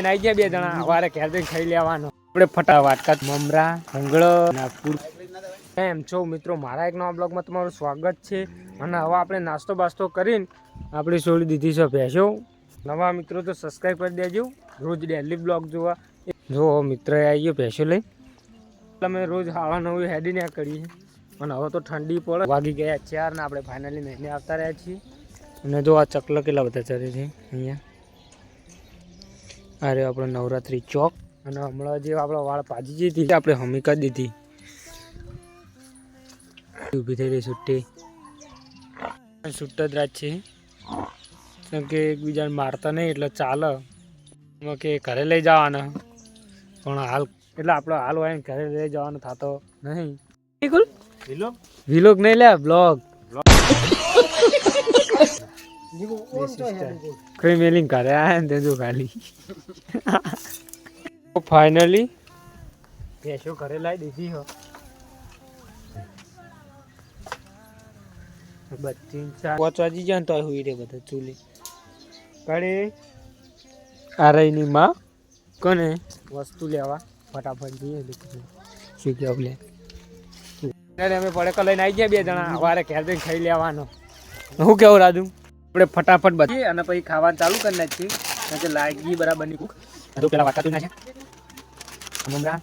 આવી ગયા બે જણા વારે ઘેર જઈને ખાઈ લેવાનો આપણે ફટા વાટકા મમરા ભંગળો નાગપુર એમ છો મિત્રો મારા એક નવા બ્લોગમાં તમારું સ્વાગત છે અને હવે આપણે નાસ્તો બાસ્તો કરીને આપણે છોડી દીધી છે ભેંસો નવા મિત્રો તો સબસ્ક્રાઈબ કરી દેજો રોજ ડેલી બ્લોગ જોવા જો મિત્ર આવી ગયો ભેંસો લઈ અમે રોજ હાવા નવી હેડી ને કરીએ અને હવે તો ઠંડી પડે વાગી ગયા 4 ને આપણે ફાઇનલી નહીને આવતા રહ્યા છીએ અને જો આ ચકલો કેટલા બધા ચરે છે અહીંયા અરે આપણે નવરાત્રી ચોક અને હમણાં જે આપણા વાળ પાજી જતી આપણે હમી કરી દીધી ઊભી થઈ રહી છૂટી છૂટ જ રાત છે કેમ કે એકબીજાને મારતા નહીં એટલે ચાલે એમાં કે ઘરે લઈ જવાના પણ હાલ એટલે આપણે હાલ હોય ને ઘરે લઈ જવાનો થતો નહીં બિલકુલ વિલોગ નહીં લે બ્લોગ કઈ મેલિંગ કરે આ ને જો ખાલી ફાઇનલી ભેંસો ઘરે લાવી દીધી હો બધી 5 વાગી જાય ને તો હુઈ રે બધા ચૂલી કાઢે આરઈની માં કોને વસ્તુ લેવા ફટાફટ જઈએ શું કેવું લે અમે પડેકો લઈને આવી ગયા બે જણા વારે ઘેર જઈને ખાઈ લેવાનો હું કેવું રાજુ આપણે ફટાફટ બધી અને પછી ખાવાનું ચાલુ કરી નાખીએ કારણ કે લાગી બરાબરની ભૂખ તો પેલા વાટકા નાખે મમરા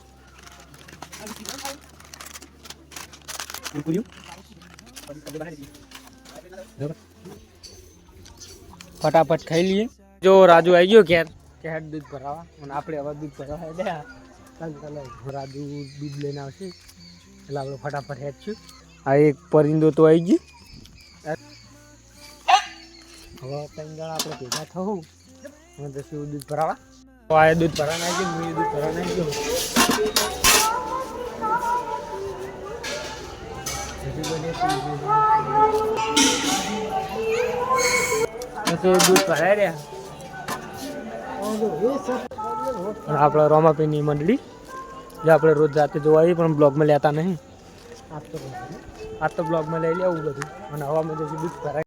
ફટાફટ ખાઈ લઈએ જો રાજુ આવી ગયો ઘેર કે હેડ દૂધ ભરાવા અને આપણે હવે દૂધ ભરાવા દે રાજુ દૂધ લઈને આવશે એટલે આપણે ફટાફટ હેડ છું આ એક પરિંદો તો આવી ગયું હવે 3 જણા આપણે ભેગા થવું અને પછી દૂધ ભરાવા તો આ દૂધ ભરા નાખી હું દૂધ ભરા નાખ્યો દૂધ ભરાય રહ્યા આપણા રોમાપીની મંડળી જે આપણે રોજ રાતે જોવા આવીએ પણ બ્લોગમાં લેતા નહીં આજ તો બ્લોગમાં લઈ લેવું બધું અને હવામાં જશે દૂધ ભરાય